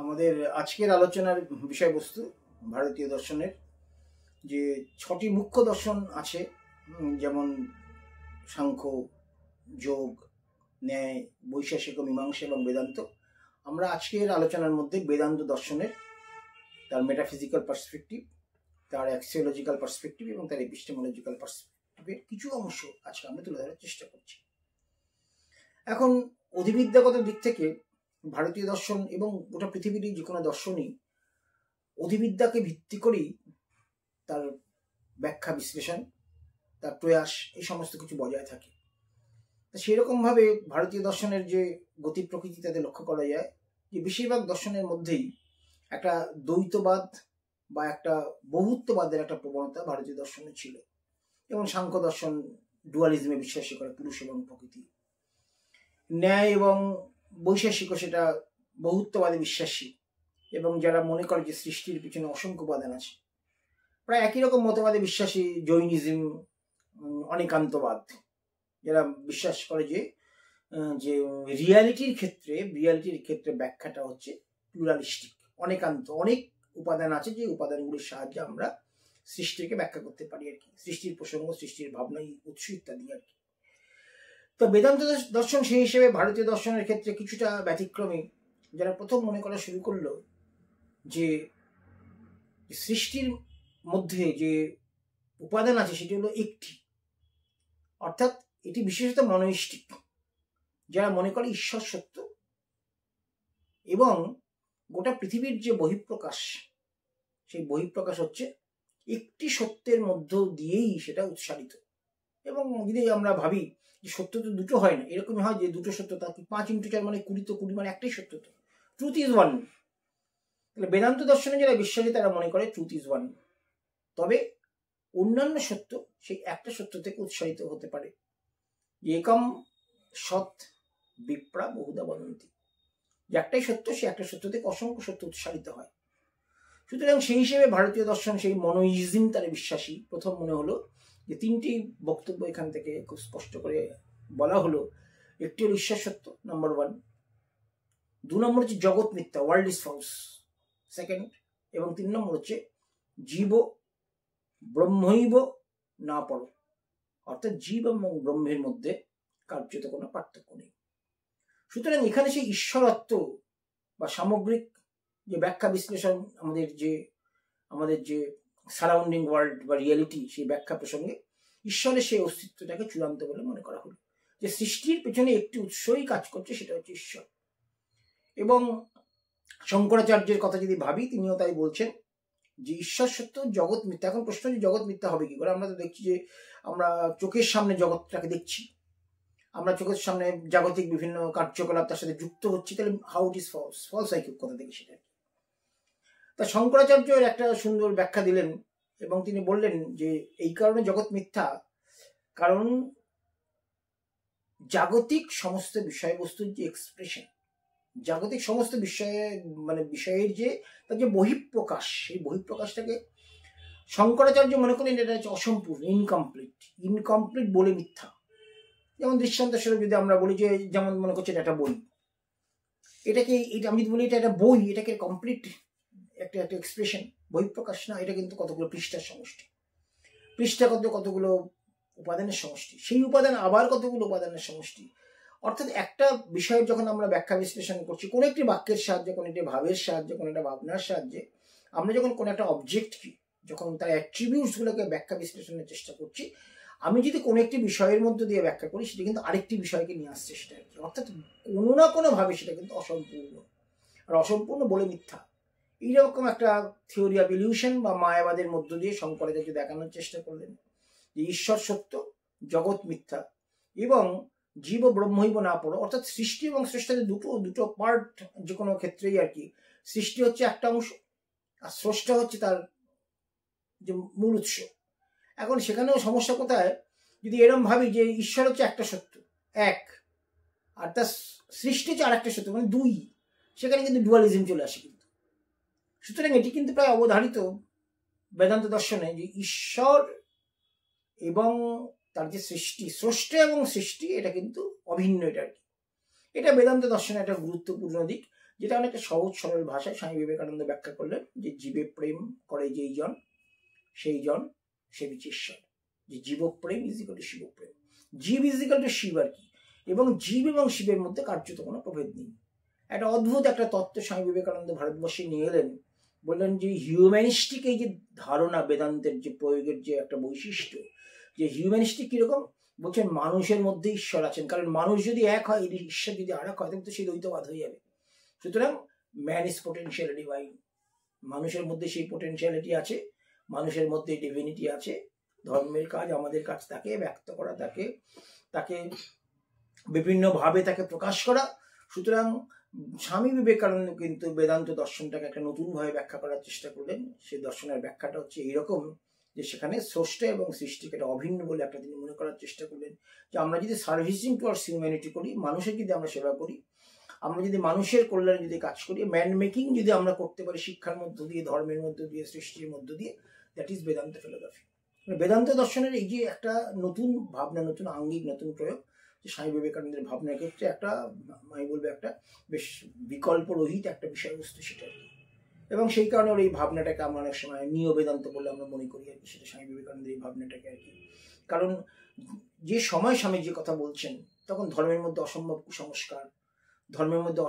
আমাদের আজকের আলোচনার বিষয়বস্তু ভারতীয় দর্শনের যে 6টি মুখ্য দর্শন আছে, যেমন সাংখ্য, যোগ, ন্যায়, বৈশেষিক, মীমাংসা এবং বেদান্ত। আমরা আজকের আলোচনার মধ্যে বেদান্ত দর্শনের তার মেটাফিজিক্যাল পার্সপেক্টিভ, তার অ্যাক্সিওলজিক্যাল পার্সপেক্টিভ এবং তার এপিস্টেমোলজিক্যাল পার্সপেক্টিভের কিছু অংশ আজকে আমরা তুলে ধরার চেষ্টা করছি। এখন অধিবিদ্যাগত দিক থেকে ভারতীয় দর্শন এবং গোটা পৃথিবীর যে কোনো দর্শনই অধিবিদ্যাকে ভিত্তি করেই তার ব্যাখ্যা, বিশ্লেষণ, তার প্রয়াস এই সমস্ত কিছু বজায় থাকে। সেরকমভাবে ভারতীয় দর্শনের যে গতি প্রকৃতি তাতে লক্ষ্য করা যায় যে বেশিরভাগ দর্শনের মধ্যেই একটা দ্বৈতবাদ বা একটা বহুত্ববাদের একটা প্রবণতা ভারতীয় দর্শনে ছিল। যেমন সাংখ্য দর্শন ডুয়ালিজমে বিশ্বাসী করে, পুরুষ এবং প্রকৃতি। ন্যায় এবং বৈশেষিকও সেটা বহুত্ববাদে বিশ্বাসী এবং যারা মনে করে যে সৃষ্টির পিছনে অসংখ্য উপাদান আছে। প্রায় একই রকম মতবাদে বিশ্বাসী জৈনিজম, অনেকান্তবাদ, যারা বিশ্বাস করে যে রিয়ালিটির ক্ষেত্রে ব্যাখ্যাটা হচ্ছে প্লুরালিস্টিক, অনেকান্ত, অনেক উপাদান আছে যে উপাদানগুলির সাহায্যে আমরা সৃষ্টিকে ব্যাখ্যা করতে পারি আর কি, সৃষ্টির প্রসঙ্গ, সৃষ্টির ভাবনা, উৎস ইত্যাদি আর কি। তো বেদান্ত দর্শন সেই হিসেবে ভারতীয় দর্শনের ক্ষেত্রে কিছুটা ব্যতিক্রমী। যারা প্রথম মনে করা শুরু করলো যে সৃষ্টির মধ্যে যে উপাদান আছে সেটি হলো একটি, অর্থাৎ এটি বিশেষত মনৈষ্ঠিক। যারা মনে করে ঈশ্বর সত্য এবং গোটা পৃথিবীর যে বহিঃপ্রকাশ, সেই বহিঃপ্রকাশ হচ্ছে একটি সত্যের মধ্য দিয়েই সেটা উৎসারিত। এবং যদি আমরা ভাবি যে সত্য তো দুটো হয় না, এরকমই হয় যে দুটো সত্য, তা 5 × 4 মানে 20, তো 20 মানে একটাই সত্য। তো ট্রুথ ইজ ওয়ান। তাহলে বেদান্ত দর্শনে যারা বিশ্বাসী তারা মনে করে ট্রুথ ইজ ওয়ান, তবে অন্যান্য সত্য সেই একটা সত্য থেকে উৎসারিত হতে পারে। একম সৎ বিপ্রা বহুধা বদন্তি, যে একটাই সত্য, সে একটা সত্য থেকে অসংখ্য সত্য উৎসারিত হয়। সুতরাং সেই হিসেবে ভারতীয় দর্শন সেই মনোইজম তারা বিশ্বাসী। প্রথম মনে হলো যে 3টি বক্তব্য এখান থেকে খুব স্পষ্ট করে বলা হলো। একটি হল ঈশ্বর সত্য, নাম্বার 1। 2 নম্বর হচ্ছে জগৎ মিথ্যা, ওয়ার্ল্ড ইজ ফলস, সেকেন্ড। এবং 3 নম্বর হচ্ছে জীব ব্রহ্মৈব না পর, অর্থাৎ জীব এবং ব্রহ্মের মধ্যে কার্যত কোনো পার্থক্য নেই। সুতরাং এখানে সেই ঈশ্বরত্ব বা সামগ্রিক যে ব্যাখ্যা বিশ্লেষণ, আমাদের যে সারাউন্ডিং ওয়ার্ল্ড বা রিয়েলিটি, সেই ব্যাখ্যা প্রসঙ্গে ঈশ্বরের সেই অস্তিত্বটাকে চূড়ান্ত বলে মনে করা হলো। যে সৃষ্টির পেছনে একটি উৎসই কাজ করছে, সেটা হচ্ছে ঈশ্বর। এবং শঙ্করাচার্যের কথা যদি ভাবি, তিনিও তাই বলছেন যে ঈশ্বর সত্য, জগৎ মিথ্যা। এখন প্রশ্ন যে জগৎ মিথ্যা হবে কি করে? আমরা তো দেখছি যে আমরা চোখের সামনে জগৎটাকে দেখছি, আমরা চোখের সামনে জাগতিক বিভিন্ন কার্যকলাপ তার সাথে যুক্ত হচ্ছি, তাহলে how it is falls, falls হয় কোথা থেকে সেটা। তা শঙ্করাচার্য একটা সুন্দর ব্যাখ্যা দিলেন এবং তিনি বললেন যে এই কারণে জগৎ মিথ্যা, কারণ জাগতিক সমস্ত বিষয়বস্তুর যে এক্সপ্রেশন, জাগতিক সমস্ত বিষয়ের যে তার যে বহিঃপ্রকাশ, সেই বহিঃপ্রকাশটাকে শঙ্করাচার্য মনে করেন এটা হচ্ছে অসম্পূর্ণ, ইনকমপ্লিট বলে মিথ্যা। যেমন দৃষ্টান্ত স্বরূপ যদি আমরা বলি যে, যেমন মনে করছি এটা একটা বই, আমি যদি বলি এটা একটা বই, এটাকে কমপ্লিট একটা এক্সপ্রেশন, বহিঃপ্রকাশ না, এটা কিন্তু কতগুলো পৃষ্ঠার সমষ্টি, পৃষ্ঠা কতগুলো উপাদানের সমষ্টি, সেই উপাদান আবার কতগুলো উপাদানের সমষ্টি। অর্থাৎ একটা বিষয়ের যখন আমরা ব্যাখ্যা বিশ্লেষণ করছি, কোনো একটি বাক্যের সাহায্যে, কোনো একটি ভাবের সাহায্যে, কোনো একটা ভাবনার সাহায্যে, আমরা যখন কোনো একটা অবজেক্টকে, যখন তার অ্যাট্রিবিউটস গুলোকে ব্যাখ্যা বিশ্লেষণের চেষ্টা করছি, আমি যদি কোনো একটি বিষয়ের মধ্যে দিয়ে ব্যাখ্যা করি, সেটা কিন্তু আরেকটি বিষয়কে নিয়ে আসছে সেটা আর কি। অর্থাৎ কোনো না কোনো ভাবে সেটা কিন্তু অসম্পূর্ণ, আর অসম্পূর্ণ বলে মিথ্যা। এইরকম একটা থিওরি অফ ইলিউশন বা মায়াবাদের মধ্য দিয়ে শঙ্করাচার্য দেখানোর চেষ্টা করলেন যে ঈশ্বর সত্য, জগৎ মিথ্যা এবং জীব ব্রহ্মৈব না পড়ো, অর্থাৎ সৃষ্টি এবং স্রষ্টাদের দুটো পার্ট যে কোনো ক্ষেত্রেই আর কি। সৃষ্টি হচ্ছে একটা অংশ, আর স্রষ্টা হচ্ছে তার যে মূল উৎস। এখন সেখানেও সমস্যা কোথায়? যদি এরম ভাবি যে ঈশ্বর হচ্ছে একটা সত্য, এক, আর তার সৃষ্টি হচ্ছে আর একটা সত্য, মানে 2, সেখানে কিন্তু ডুয়ালিজম চলে আসে কিন্তু। সুতরাং এটি কিন্তু প্রায় অবধারিত বেদান্ত দর্শনে যে ঈশ্বর এবং তার যে সৃষ্টি, স্রষ্টা এবং সৃষ্টি, এটা কিন্তু অভিন্ন, এটা আর কি। এটা বেদান্ত দর্শনে একটা গুরুত্বপূর্ণ দিক, যেটা অনেকটা সহজ সরল ভাষায় স্বামী বিবেকানন্দ ব্যাখ্যা করলেন যে জীবে প্রেম করে যেই জন সেই জন সে বিচ ঈশ্বর, যে জীবপ্রেম ইজ ইকুয়াল টু শিবপ্রেম, জীব ইজ ইকুয়াল টু শিব আর কি। এবং জীব এবং শিবের মধ্যে কার্যত কোনো প্রভেদ নেই। একটা অদ্ভুত একটা তত্ত্ব স্বামী বিবেকানন্দ ভারতবর্ষে নিয়ে এলেন। বললেন যে হিউম্যানিস্টিক এই যে ধারণা, বেদান্তের যে প্রয়োগের যে একটা বৈশিষ্ট্য, যে হিউম্যানিস্টিক কিরকম, বলছেন মানুষের মধ্যে ঈশ্বর আছেন। কারণ মানুষ যদি এক হয়, ঈশ্বর যদি আর এক হয়, তখন তো সেই দ্বৈতবাদ হয়ে যাবে। সুতরাং ম্যান ইজ পোটেনশিয়ালি ডিভাইন, মানুষের মধ্যে সেই পোটেনশিয়ালিটি আছে, মানুষের মধ্যে ডিভিনিটি আছে। ধর্মের কাজ, আমাদের কাজ তাকে ব্যক্ত করা, তাকে বিভিন্নভাবে তাকে প্রকাশ করা। সুতরাং স্বামী বিবেকানন্দ কিন্তু বেদান্ত দর্শনটাকে একটা নতুনভাবে ব্যাখ্যা করার চেষ্টা করলেন। সেই দর্শনের ব্যাখ্যাটা হচ্ছে এইরকম যে সেখানে স্রষ্টা এবং সৃষ্টিকে একটা অভিন্ন বলে একটা তিনি মনে করার চেষ্টা করলেন। যে আমরা যদি সার্ভিসিং টুয়ার্ডস হিউম্যানিটি করি, মানুষের যদি আমরা সেবা করি, আমরা যদি মানুষের কল্যাণে যদি কাজ করি, ম্যান মেকিং যদি আমরা করতে পারি শিক্ষার মধ্য দিয়ে, ধর্মের মধ্য দিয়ে, সৃষ্টির মধ্য দিয়ে, that is Vedanta philosophy. Vedanta দর্শনের এই যে একটা নতুন ভাবনা, নতুন আঙ্গিক, নতুন প্রয়োগ, যে স্বামী বিবেকানন্দের ভাবনার ক্ষেত্রে একটা, আমি বলবো একটা বেশ বিকল্প রহিত একটা বিষয়বস্তু সেটা। এবং সেই কারণে ওর এই ভাবনাটাকে আমরা অনেক সময় নিয় বেদান্ত বলে আমরা মনে করি আর কি, সেটা স্বামী বিবেকানন্দের এই ভাবনাটাকে আর কি। কারণ যে সময় স্বামী যে কথা বলছেন, তখন ধর্মের মধ্যে অসম্ভব কুসংস্কার, ধর্মের মধ্যে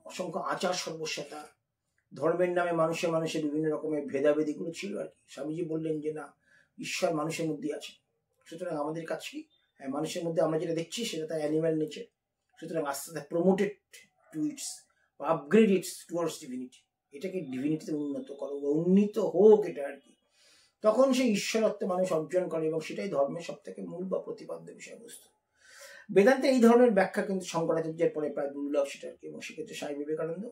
অসংখ্য আচার সর্বস্বতা, ধর্মের নামে মানুষের বিভিন্ন রকমের ভেদাভেদিগুলো ছিল আর কি। স্বামীজি বললেন যে না, ঈশ্বর মানুষের মধ্যেই আছে। সুতরাং আমাদের কাজ কি, মানুষের মধ্যে আমরা যেটা দেখছি সেটা তার অ্যানিম্যাল নেচার। সুতরাং আস্তে আস্তে promoted to its, upgrade it's towards divinity, এটাকে ডিভিনিটিতে উন্নত করো, উন্নীত হোক এটা আর কি। তখন সেই ঈশ্বরত্ব মানুষ অর্জন করে, এবং সেটাই ধর্মের সব থেকে মূল বা প্রতিপাদ্য বিষয়বস্তু। বেদান্তে এই ধরনের ব্যাখ্যা কিন্তু শঙ্করাচার্যের পরে প্রায় দুর্লভ সেটা আর কি। এবং সেক্ষেত্রে স্বামী বিবেকানন্দ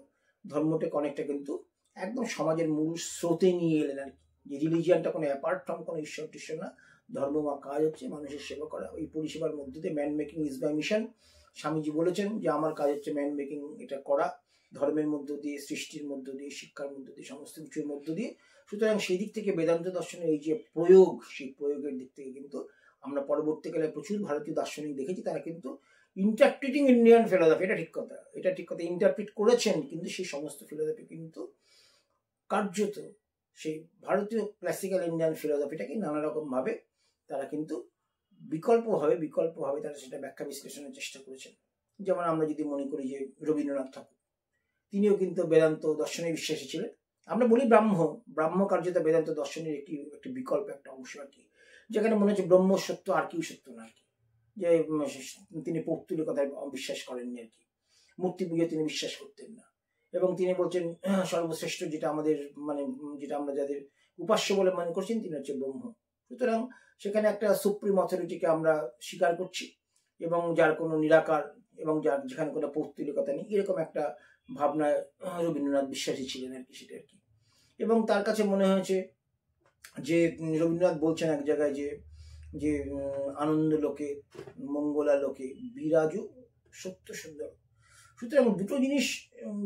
ধর্মটাকে অনেকটা কিন্তু একদম সমাজের মূল স্রোতে নিয়ে এলেন আর কি। যে রিলিজিয়ানটা কোনো অ্যাপার্ট ফ্রম কোনো ঈশ্বর টিশ্বর না, ধর্ম বা কাজ হচ্ছে মানুষের সেবা করা। ওই পরিষেবার মধ্যে দিয়ে man making is my mission. Swamiji বলেছেন যে আমার কাজ হচ্ছে ম্যান মেকিং, এটা করা ধর্মের মধ্য দিয়ে, সৃষ্টির মধ্য দিয়ে, শিক্ষার মধ্য দিয়ে, সমস্ত কিছুর মধ্য দিয়ে। সুতরাং সেই দিক থেকে বেদান্ত দর্শনের এই যে প্রয়োগ, সেই প্রয়োগের দিক থেকে কিন্তু আমরা পরবর্তীকালে প্রচুর ভারতীয় দার্শনিক দেখেছি, তারা কিন্তু ইন্টারপ্রিটিং ইন্ডিয়ান ফিলোসফি, এটা ঠিক কথা, ইন্টারপ্রিট করেছেন, কিন্তু সেই সমস্ত ফিলোসফি কিন্তু কার্যত সেই ভারতীয় ক্লাসিক্যাল ইন্ডিয়ান ফিলোসফিটাকে নানা রকম ভাবে তারা কিন্তু বিকল্পভাবে তারা সেটা ব্যাখ্যা বিশ্লেষণের চেষ্টা করেছেন। যেমন আমরা যদি মনে করি যে রবীন্দ্রনাথ ঠাকুর, তিনিও কিন্তু বেদান্ত দর্শনে বিশ্বাসী ছিলেন। আমরা বলি ব্রাহ্ম কার্যত বেদান্ত দর্শনের একটি বিকল্প, একটা অংশ আর কি, যেখানে মনে হচ্ছে ব্রহ্ম সত্য, আর কেউ সত্য না আর কি। যে তিনি পৌত্তলিক কথায় বিশ্বাস করেননি আর কি, মূর্তি পুজো তিনি বিশ্বাস করতেন না। এবং তিনি বলছেন সর্বশ্রেষ্ঠ যেটা আমাদের যেটা আমরা যাদের উপাস্য বলে মনে করছেন, তিনি হচ্ছে ব্রহ্ম। সুতরাং সেখানে একটা সুপ্রিম অথরিটিকে আমরা স্বীকার করছি, এবং যার কোনো নিরাকার, এবং যার যেখানে কোনো পৌত্তলিকতা নেই, এরকম একটা ভাবনায় রবীন্দ্রনাথ বিশ্বাসী ছিলেন আর কি, সেটা আর কি। এবং তার কাছে মনে হয়েছে যে রবীন্দ্রনাথ বলছেন এক জায়গায় যে আনন্দ লোকে মঙ্গলা লোকে বিরাজু সত্য সুন্দর। সুতরাং দুটো জিনিস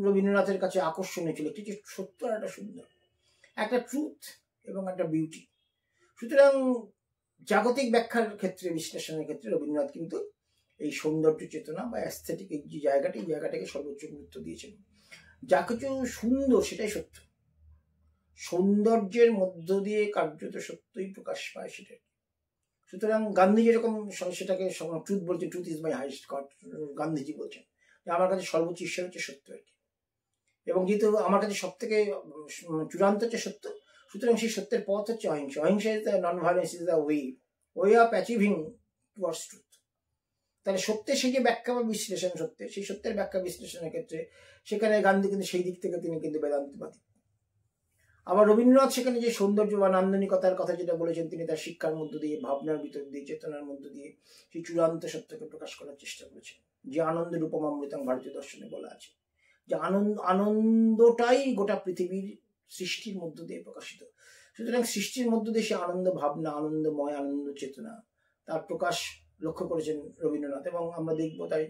রবীন্দ্রনাথের কাছে আকর্ষণীয় ছিল, একটি সত্য আর একটা সুন্দর, একটা ট্রুথ এবং একটা বিউটি। সুতরাং জাগতিক ব্যাখ্যার ক্ষেত্রে, বিশ্লেষণের ক্ষেত্রে রবীন্দ্রনাথ কিন্তু এই সৌন্দর্য চেতনা বা অ্যাস্থেটিক এই যে জায়গাটাকে সর্বোচ্চ গুরুত্ব দিয়েছেন। যা কিছু সুন্দর সেটাই সত্য, সৌন্দর্যের মধ্য দিয়ে কার্যত সত্যই প্রকাশ পায় সেটা। সুতরাং গান্ধী যেরকম সেটাকে ট্রুথ বলছে, truth is my highest god, Gandhiji বলছেন আমার কাছে সর্বোচ্চ ঈশ্বর হচ্ছে সত্য আর কি। এবং যেহেতু আমার কাছে সব থেকে চূড়ান্ত হচ্ছে সত্য, সুতরাং সেই সত্যের পথ হচ্ছে অহিংসা। অহিংসা is the non violence is the way of achieving towards truth. তাহলে সত্যের সেই যে ব্যাখ্যা বা বিশ্লেষণ, সেই সত্যের ব্যাখ্যা বিশ্লেষণের ক্ষেত্রে সেখানে গান্ধী কিন্তু সেই দিক থেকে তিনি কিন্তু বেদান্তবাদী। আবার রবীন্দ্রনাথ সেখানে যে সৌন্দর্য বা নান্দনিকতার কথা যেটা বলেছেন, তিনি তার শিক্ষার মধ্য দিয়ে, ভাবনার ভিতর দিয়ে, চেতনার মধ্য দিয়ে সেই চূড়ান্ত সত্যকে প্রকাশ করার চেষ্টা করেছেন। যে আনন্দ রূপম অমৃতম ভারতীয় দর্শনে বলা আছে, যে আনন্দটাই গোটা পৃথিবীর সৃষ্টির মধ্য দিয়ে প্রকাশিত। সুতরাং সৃষ্টির মধ্য দিয়ে সে আনন্দ ভাবনা, আনন্দময়, আনন্দ চেতনা তার প্রকাশ লক্ষ্য করেছেন রবীন্দ্রনাথ। এবং আমরা দেখবো তাই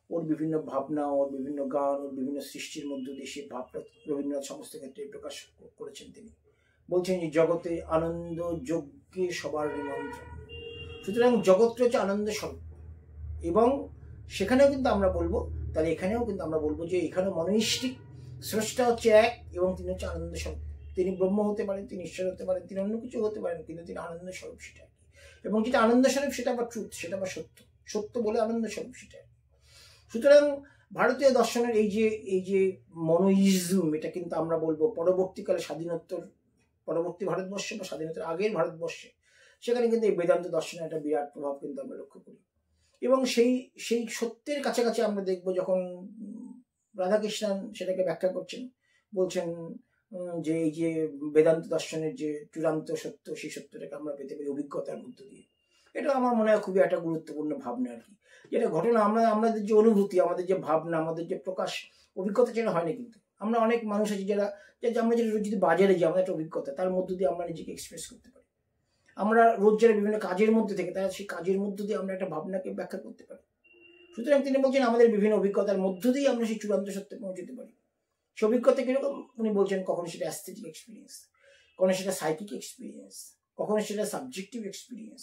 ওর বিভিন্ন ভাবনা, ওর বিভিন্ন গান, ওর বিভিন্ন সৃষ্টির মধ্য দিয়ে সেই ভাবটা রবীন্দ্রনাথ সমস্ত ক্ষেত্রে প্রকাশ করেছেন। তিনি বলছেন যে জগতে আনন্দ যজ্ঞে সবার নিমন্ত্রণ। সুতরাং জগৎটা হচ্ছে আনন্দ স্বরূপ, এবং সেখানেও কিন্তু আমরা বলবো, তাহলে এখানেও কিন্তু আমরা বলবো যে এখানেও মনস্টিক স্রষ্টা হচ্ছে এক এবং তিনি হচ্ছে আনন্দ স্বরূপ। তিনি ব্রহ্ম হতে পারেন, তিনি ঈশ্বর হতে পারেন, তিনি অন্য কিছু হতে পারেন, কিন্তু তিনি আনন্দ স্বরূপ সেটা। এবং যেটা আনন্দ স্বরূপ সেটা আবার ট্রুথ, সেটা আবার সত্য, সত্য বলে আনন্দ স্বরূপ সেটা। সুতরাং ভারতীয় দর্শনের এই যে মনোইজম, এটা কিন্তু আমরা বলবো পরবর্তীকালে স্বাধীনোত্তর পরবর্তী ভারতবর্ষে বা স্বাধীনতার আগের ভারতবর্ষে, সেখানে কিন্তু এই বেদান্ত দর্শনের একটা বিরাট প্রভাব কিন্তু আমরা লক্ষ্য করি। এবং সেই সত্যের কাছাকাছি আমরা দেখব যখন রাধাকৃষ্ণন সেটাকে ব্যাখ্যা করছেন, বলছেন যে এই যে বেদান্ত দর্শনের যে চূড়ান্ত সত্য, সেই সত্যটাকে আমরা পেতে পারি অভিজ্ঞতার মধ্য দিয়ে। এটা আমার মনে হয় খুবই একটা গুরুত্বপূর্ণ ভাবনা আর কি। যেটা ঘটনা আমাদের যে অনুভূতি, আমাদের যে ভাবনা, আমাদের যে প্রকাশ, অভিজ্ঞতা যেটা হয় না। কিন্তু আমরা অনেক মানুষ আছি যারা আমরা যেটা রোজ যদি বাজারে যাই, আমাদের একটা অভিজ্ঞতা, তার মধ্য দিয়ে আমরা নিজেকে এক্সপ্রেস করতে পারি। আমরা রোজ যারা বিভিন্ন কাজের মধ্যে থেকে, তারা সেই কাজের মধ্য দিয়ে আমরা একটা ভাবনাকে ব্যাখ্যা করতে পারি। সুতরাং তিনি বলছেন আমাদের বিভিন্ন অভিজ্ঞতার মধ্য দিয়ে আমরা সেই চূড়ান্ত সত্যে পৌঁছতে পারি। সে অভিজ্ঞতা কিরকম উনি বলছেন, কখনো সেটা অ্যাস্থেটিক এক্সপিরিয়েন্স, কখনো সেটা সাইকিক এক্সপিরিয়েন্স, কখনো সেটা সাবজেক্টিভ এক্সপিরিয়েন্স,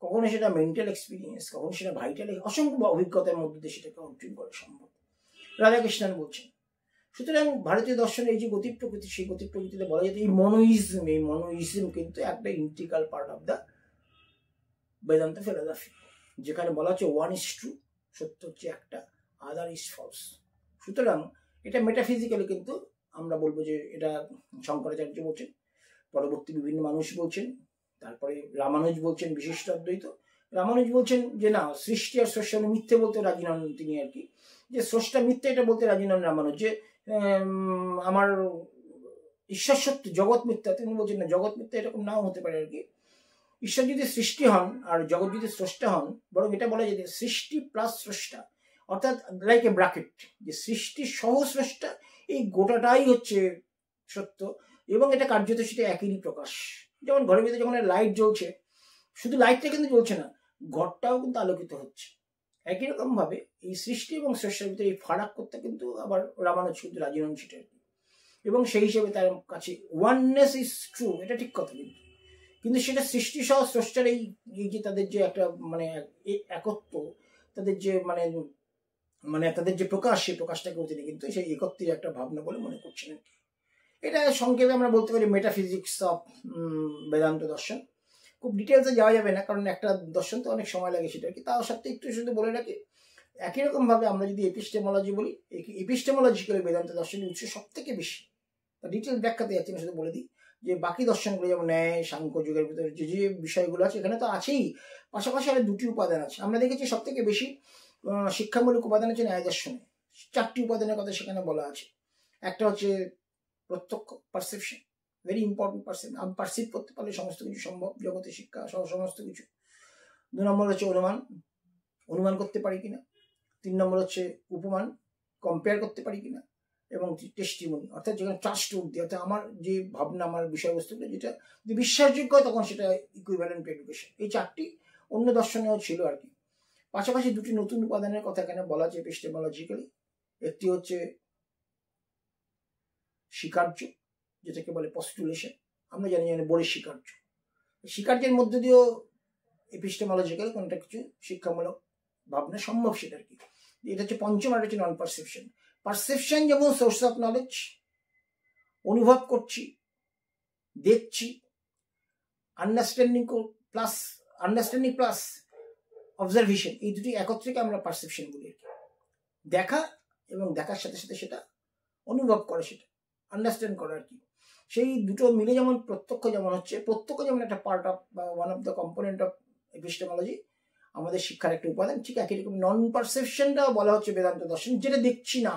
কখনো সেটা মেন্টাল এক্সপিরিয়েন্স, কখনো সেটা ভাইটাল, অসংখ্য অভিজ্ঞতার মধ্যে দিয়ে সেটাকে অর্জন করা সম্ভব, রাধাকৃষ্ণন বলছেন। সুতরাং ভারতীয় দর্শনের এই যে গতি প্রকৃতি, সেই গতি প্রকৃতিতে বলা যেত এই মনোইজম কিন্তু একটা integral part of the Vedanta philosophy, যেখানে বলা হচ্ছে ওয়ান ইজ ট্রু, সত্য হচ্ছে একটা, আদার ইজ ফলস। সুতরাং এটা মেটাফিজিক্যালি কিন্তু আমরা বলবো যে এটা শঙ্করাচার্য বলছেন, পরবর্তী বিভিন্ন মানুষ বলছেন, তারপরে রামানুজ বলছেন বিশিষ্ট অদ্বৈত। রামানুজ বলছেন যে না, সৃষ্টি আর স্রষ্টা মিথ্যে বলতে রাজি নন তিনি আর কি, যে স্রষ্টা মিথ্যে এটা বলতে রাজি নন রামানুজ, যে আমার ঈশ্বর সত্য, জগৎ মিথ্যা। তিনি বলছেন না, জগৎ মিথ্যা এরকম নাও হতে পারে আর কি। ঈশ্বর যদি সৃষ্টি হন আর জগৎ যদি স্রষ্টা হন, বরং এটা বলা যায় যে সৃষ্টি প্লাস স্রষ্টা, অর্থাৎ লাইক এ ব্র্যাকেট, যে সৃষ্টি সহ স্রষ্টা, এই গোটাটাই হচ্ছে সত্য। এবং এটা কার্যত সেটা একই প্রকাশ। যেমন ঘরের ভিতরে যখন লাইট জ্বলছে, শুধু লাইটটা কিন্তু জ্বলছে না, ঘরটাও কিন্তু আলোকিত হচ্ছে। একই রকম ভাবে এই সৃষ্টি এবং স্রষ্টার ভিতরে এই ফারাক করতে কিন্তু আবার রামানুজ কিন্তু রাজি নন সেটা। এবং সেই হিসেবে তার কাছে ওয়াননেস ইজ ট্রু, এটা ঠিক কথা, কিন্তু সেটা সৃষ্টি সহ স্রষ্টার এই যে তাদের যে একটা মানে একত্ব, তাদের যে মানে তাদের যে প্রকাশ, সেই প্রকাশটাকেও তিনি কিন্তু সেই একত্রের একটা ভাবনা বলে মনে করছেন। এটা সংক্ষেপে আমরা বলতে পারি মেটাফিজিক্স অফ বেদান্ত দর্শন। খুব ডিটেলসে যাওয়া যাবে না, কারণ একটা দর্শন তো অনেক সময় লাগে সেটা কি। তাও সত্ত্বেও একটু শুধু বলে রাখি, একই রকম ভাবে আমরা যদি এপিস্টেমোলজি বলি, এপিস্টেমোলজিক্যালি বেদান্ত দর্শনের উৎস সব থেকে বেশি, ডিটেলস ব্যাখ্যাতে যাচ্ছি না, শুধু বলে দিই যে বাকি দর্শনগুলো যেমন ন্যায়, সাংখ্য যুগের ভিতরে যে যে বিষয়গুলো আছে এখানে তো আছেই, পাশাপাশি আরো দুটি উপাদান আছে। আমরা দেখেছি সব থেকে বেশি শিক্ষামূলক উপাদান হচ্ছে ন্যায় দর্শনে, 4টি উপাদানের কথা সেখানে বলা আছে। একটা হচ্ছে প্রত্যক্ষ, পারসেপশন, ভেরি ইম্পর্টেন্ট। আমি পারসিভ করতে পারলে সমস্ত কিছু সম্ভব, জগতে শিক্ষা সহ সমস্ত কিছু। 2 নম্বর হচ্ছে অনুমান করতে পারি কিনা। 3 নম্বর হচ্ছে উপমান, কম্পেয়ার করতে পারি কিনা। এবং টেস্টিমনি, অর্থাৎ যেখানে ট্রাস্ট উঠতে, অর্থাৎ আমার যে ভাবনা, আমার বিষয়বস্তুগুলো যেটা যদি বিশ্বাসযোগ্য হয়, তখন সেটা ইকুইভ্যালেন্ট এডুকেশন। এই 4টি অন্য দর্শনেও ছিল আর কি। পাশাপাশি 2টি নতুন উপাদানের কথা এখানে বলা আছে এপিস্টেমোলজিক্যালি। একটি হচ্ছে স্বীকার্য, যেটাকে বলে পস্টুলেশন। আমরা জানি বলে স্বীকার্যের মধ্যে দিয়েও এপিস্টেমোলজিক্যাল কোনটা কিছু শিক্ষামূলক ভাবনা সম্ভব সেটা আর কি। এটা হচ্ছে পঞ্চম, আর হচ্ছে নন পারসেপশন। পারসেপশন যেমন সোর্স অফ নলেজ, অনুভব করছি, দেখছি, আন্ডারস্ট্যান্ডিং প্লাস অবজারভেশন, এই দুটি একত্রিকে আমরা পারসেপশন বলি। দেখা এবং দেখার সাথে সাথে সেটা অনুভব করে, সেটা আন্ডারস্ট্যান্ড করা আর কি। সেই দুটো মিলে যেমন প্রত্যক্ষ, যেমন একটা পার্ট অফ বা one of the component of epistemology, আমাদের শিক্ষার একটা উপাদান, ঠিক একই রকম নন পারসেপশনটাও বলা হচ্ছে বেদান্ত দর্শন। যেটা দেখছি না,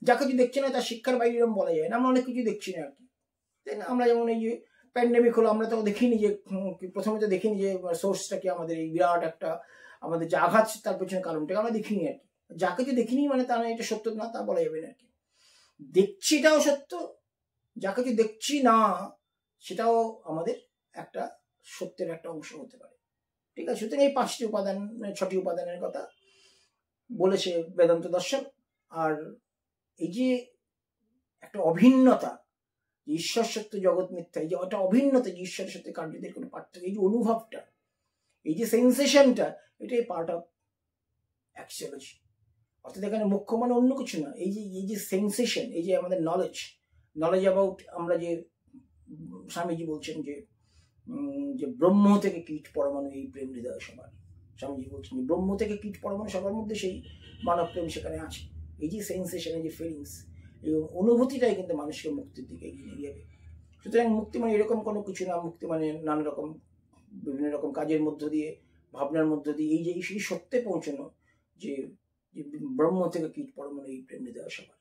যা কিছু দেখছি না তার শিক্ষার বাইরে এরকম বলা যায় না। আমরা অনেক কিছু দেখছি না আর কি, তাই না? আমরা যেমন এই যে প্যান্ডেমিক হলো, আমরা তো দেখিনি যে প্রথমে তো দেখিনি যে সোর্সটা কি, আমাদের এই বিরাট একটা আমাদের যে আঘাত, তার পেছনে কারণটাকে আমরা দেখিনি আর কি। যা কিছু দেখিনি মানে তা না এটা সত্য না, তা বলা যাবে না আর কি। দেখছিটাও সত্য, যা কিছু দেখছি না সেটাও আমাদের একটা সত্যের একটা অংশ হতে পারে, ঠিক আছে? সুতরাং এই 5টি উপাদান, 6টি উপাদানের কথা বলেছে বেদান্ত দর্শন। আর এই যে একটা অভিন্নতা, ঈশ্বর সত্য জগৎ মিথ্যা, এই যে একটা অভিন্নতা, যে ঈশ্বরের সাথে কার্যদের কোনো পার্থক্য, এই যে অনুভবটা, এই যে সেন্সেশনটা, এটাই পার্ট অফ অ্যাক্সিওলজি। অর্থাৎ এখানে মুখ্য মানে অন্য কিছু না, এই যে সেন্সেশন, এই যে আমাদের নলেজ অ্যাবাউট, আমরা যে স্বামীজি বলছেন যে যে ব্রহ্ম থেকে কীট পরমাণু এই প্রেম হৃদয় সবার। স্বামীজি বলছেন যে ব্রহ্ম থেকে কীট পরমাণু সবার মধ্যে সেই মানব প্রেম সেখানে আছে। এই যে সেন্সেশন, এই যে ফিলিংস, এই অনুভূতিটাই কিন্তু মানুষকে মুক্তির দিকে এগিয়ে নিয়ে যাবে। সুতরাং মুক্তি মানে এরকম কোনো কিছু না, মুক্তি মানে নানা রকম বিভিন্ন রকম কাজের মধ্য দিয়ে, ভাবনার মধ্য দিয়ে এই যে সেই সত্যে পৌঁছানো যে ব্রহ্ম থেকে কীট পরমাণু এই প্রেম হৃদয় সবার।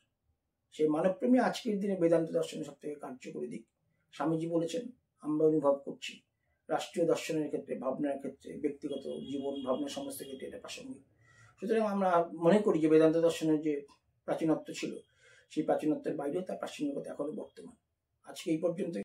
সেই মানবপ্রেমী আজকের দিনে বেদান্ত দর্শনের সব থেকে কার্যকরী দিক। স্বামীজি বলেছেন, আমরা অনুভব করছি রাষ্ট্রীয় দর্শনের ক্ষেত্রে, ভাবনার ক্ষেত্রে, ব্যক্তিগত জীবন ভাবনা সমস্ত ক্ষেত্রে এটা প্রাসঙ্গিক। সুতরাং আমরা মনে করি যে বেদান্ত দর্শনের যে প্রাচীনত্ব ছিল, সেই প্রাচীনত্বের বাইরেও তার প্রাচীনতা এখনো বর্তমান। আজকে এই পর্যন্ত।